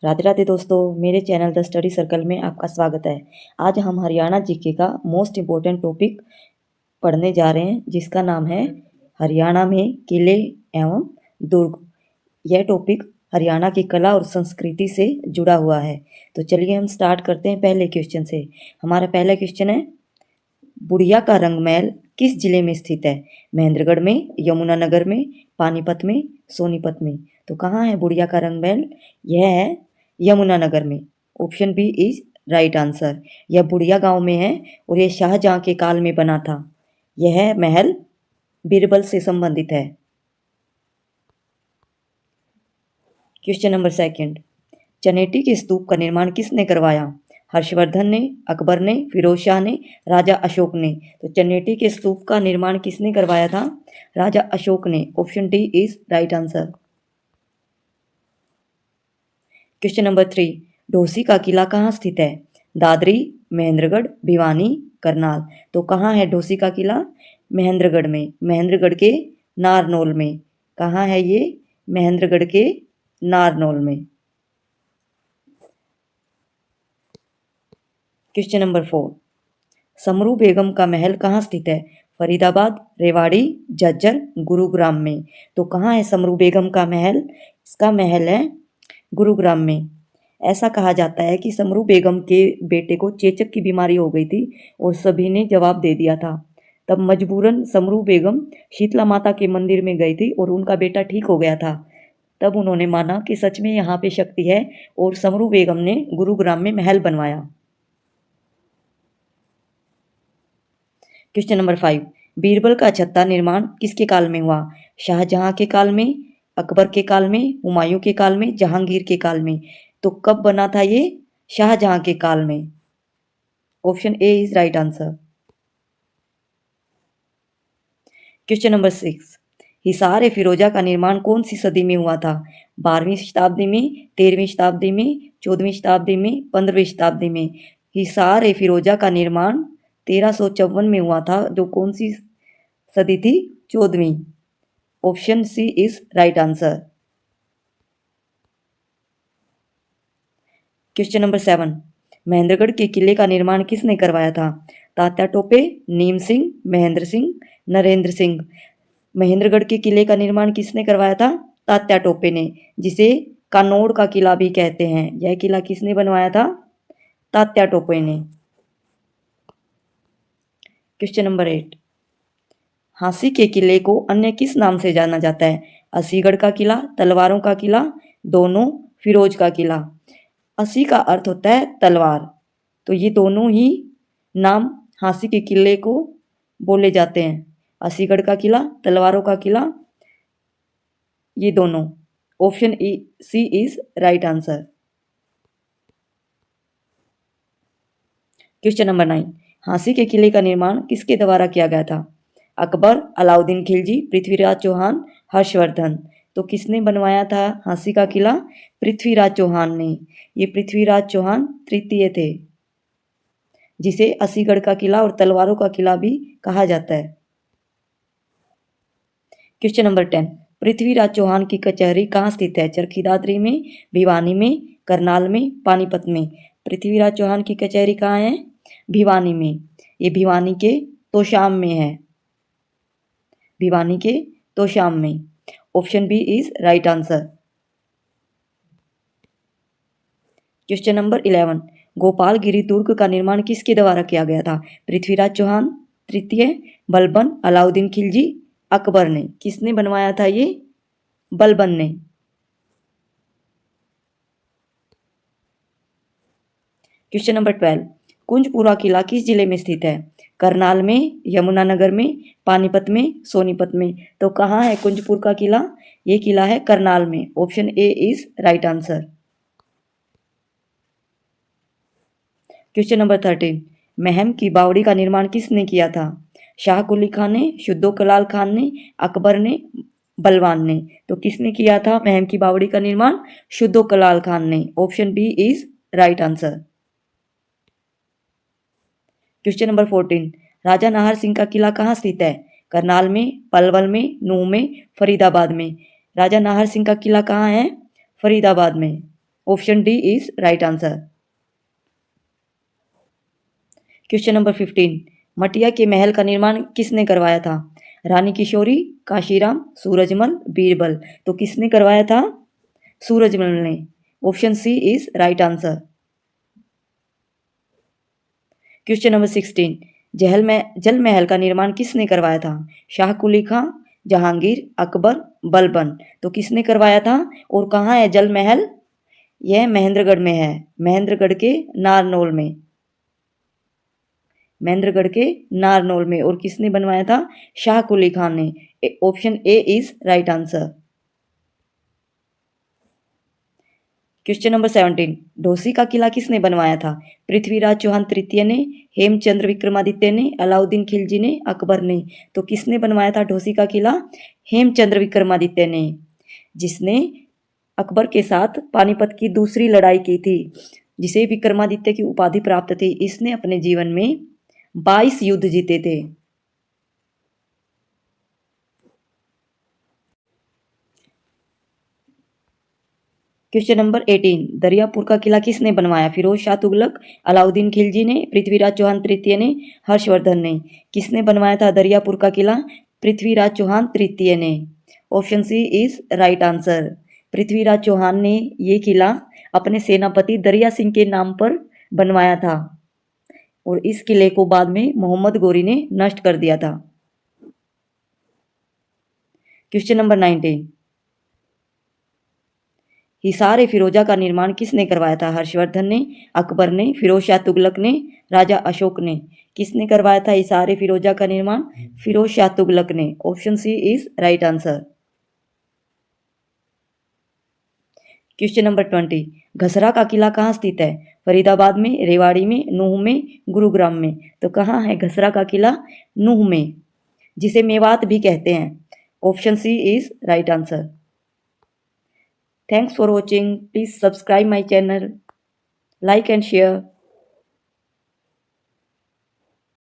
राधे राधे दोस्तों, मेरे channel the study circle में आपका स्वागत है। आज हम हरियाणा जीके का मोस्ट इम्पोर्टेंट टॉपिक पढ़ने जा रहे हैं, जिसका नाम है हरियाणा में किले एवं दुर्ग। यह टॉपिक हरियाणा की कला और संस्कृति से जुड़ा हुआ है। तो चलिए हम स्टार्ट करते हैं पहले क्वेश्चन से। हमारा पहला क्वेश्चन है, बुढ़िया का रंग महल किस जिले में स्थित है? महेंद्रगढ़ में, यमुनानगर में, पानीपत में, सोनीपत में। तो कहाँ है बुढ़िया का रंग महल? यह है यमुनानगर में। Option B is right answer. यह बुढ़िया गांव में है और यह शाहजहां के काल में बना था। यह महल बीरबल से संबंधित है। क्वेश्चन नंबर सेकंड, चनेटी के स्तूप का निर्माण किसने करवाया? हर्षवर्धन ने, अकबर ने, फिरोज शाह ने, राजा अशोक ने। तो चनेटी के स्तूप का निर्माण किसने करवाया था? राजा अशोक ने। Option D is right answer. Question number 3, Dhosi का किला कहाँ स्थित है? दादरी, महेंद्रगढ़, भिवानी, करनाल। तो कहाँ है ढोसी का किला? महेंद्रगढ़ में। महेंद्रगढ़ के नारनौल में। कहाँ है ये? महेंद्रगढ़ के नारनौल में। क्वेश्चन नंबर 4, समरू बेगम का महल कहाँ स्थित है? फरीदाबाद, रेवाड़ी, झज्जर, गुरुग्राम में। तो कहाँ है समरू बेगम का महल? इसका महल है गुरुग्राम में। ऐसा कहा जाता है कि समरू बेगम के बेटे को चेचक की बीमारी हो गई थी और सभी ने जवाब दे दिया था। तब मजबूरन समरू बेगम शीतला माता के मंदिर में गई थी और उनका बेटा ठीक हो गया था। तब उन्होंने माना कि सच में यहाँ पे शक्ति है और समरू बेगम ने गुरुग्राम में महल बनवाया। क्वेश्चन नंबर 5, बीरबल का छत्ता निर्माण किसके काल में हुआ? शाहजहां के काल में, अकबर के काल में, हुमायूं के काल में, जहांगीर के काल में। तो कब बना था ये? शाहजहां के काल में। Option A is right answer. Question number 6, Hisar ए फिरोजा का निर्माण कौन सी सदी में हुआ था? 12वीं शताब्दी में, 13वीं शताब्दी में, 14वीं शताब्दी में, 15वीं शताब्दी में। हिसार ए फिरोजा का निर्माण 1354 में हुआ था। जो कौन सी सदी थी? 14वीं। Option C is right answer. Question number 7, Mahendragarh के किले का निर्माण किसने करवाया था? तात्या टोपे, नीम सिंह, महेंद्र सिंह, नरेंद्र सिंह। महेंद्रगढ़ के किले का निर्माण किसने करवाया था? तात्या टोपे ने, जिसे कानौड़ का किला भी कहते हैं। यह किला किसने बनवाया था? तात्या टोपे ने। क्वेश्चन नंबर 8, हांसी के किले को अन्य किस नाम से जाना जाता है? असीगढ़ का किला, तलवारों का किला, दोनों, फिरोज का किला। असी का अर्थ होता है तलवार। तो ये दोनों ही नाम हांसी के किले को बोले जाते हैं। असीगढ़ का किला, तलवारों का किला, ये दोनों। Option C is right answer. Question number 9, Hansi के किले का निर्माण किसके द्वारा किया गया था? अकबर, अलाउद्दीन खिलजी, पृथ्वीराज चौहान, हर्षवर्धन। तो किसने बनवाया था हांसी का किला? पृथ्वीराज चौहान ने। ये पृथ्वीराज चौहान तृतीय थे, जिसे असीगढ़ का किला और तलवारों का किला भी कहा जाता है। क्वेश्चन नंबर 10, पृथ्वीराज चौहान की कचहरी कहाँ स्थित है? चरखी दादरी में, भिवानी में, करनाल में, पानीपत में। पृथ्वीराज चौहान की कचहरी कहाँ है? भिवानी में। ये भिवानी के तोशाम में है। भिवानी के तोशाम में। Option B is right answer. Question number 11, Gopalgiri दुर्ग का निर्माण किसके द्वारा किया गया था? पृथ्वीराज चौहान तृतीय, बलबन, अलाउद्दीन खिलजी, अकबर ने। किसने बनवाया था ये? बलबन ने। क्वेश्चन नंबर 12, कुंजपुरा किला किस जिले में स्थित है? करनाल में, यमुनानगर में, पानीपत में, सोनीपत में। तो कहाँ है कुंजपुर का किला? ये किला है करनाल में। Option A is right answer. Question number 13, Meham की बावड़ी का निर्माण किसने किया था? शाह कुली खान ने, शुद्धोकलाल खान ने, अकबर ने, बलवान ने। तो किसने किया था महम की बावड़ी का निर्माण? शुद्धोकलाल खान ने। Option B is right answer. Question number 14, Raja Nahar Singh का किला कहाँ स्थित है? करनाल में, पलवल में, नूह में, फरीदाबाद में। राजा नाहर सिंह का किला कहाँ है? फरीदाबाद में। Option D is right answer. Question number 15, मटिया के महल का निर्माण किसने करवाया था? रानी किशोरी, काशीराम, सूरजमल, बीरबल। तो किसने करवाया था? सूरजमल ने। Option C is right answer. Question number 16, Jal महल का निर्माण किसने करवाया था? शाह कुली खां, जहांगीर, अकबर, बलबन। तो किसने करवाया था और कहाँ है जल महल? यह महेंद्रगढ़ में है, महेंद्रगढ़ के नारनौल में, महेंद्रगढ़ के नारनौल में। और किसने बनवाया था? शाह कुली खान ने। Option A is right answer. Question number 17, Dhosi का किला किसने बनवाया था? पृथ्वीराज चौहान तृतीय ने, हेमचंद्र विक्रमादित्य ने, अलाउद्दीन खिलजी ने, अकबर ने। तो किसने बनवाया था ढोसी का किला? हेमचंद्र विक्रमादित्य ने, जिसने अकबर के साथ पानीपत की दूसरी लड़ाई की थी, जिसे विक्रमादित्य की उपाधि प्राप्त थी। इसने अपने जीवन में 22 युद्ध जीते थे। क्वेश्चन नंबर 18, दरियापुर का किला किसने बनवाया? फिरोज शाह तुगलक, अलाउद्दीन खिलजी ने, पृथ्वीराज चौहान तृतीय ने, हर्षवर्धन ने। किसने बनवाया था दरियापुर का किला? पृथ्वीराज चौहान तृतीय ने। Option C is right answer. Prithviraj Chauhan ने ये किला अपने सेनापति दरिया सिंह के नाम पर बनवाया था और इस किले को बाद में मोहम्मद गोरी ने नष्ट कर दिया था। क्वेश्चन नंबर 19, हिसार फिरोजा का निर्माण किसने करवाया था? हर्षवर्धन ने, अकबर ने, फिरोज शाह तुगलक ने, राजा अशोक ने। किसने करवाया था हिसार फिरोजा का निर्माण? फिरोज शाह तुगलक ने। Option C is right answer. Question number 20, Ghasra का किला कहाँ स्थित है? फरीदाबाद में, रेवाड़ी में, नूह में, गुरुग्राम में। तो कहाँ है घसरा का किला? नूह में, जिसे मेवात भी कहते हैं। Option C is right answer. Thanks for watching. Please subscribe my channel, like and share.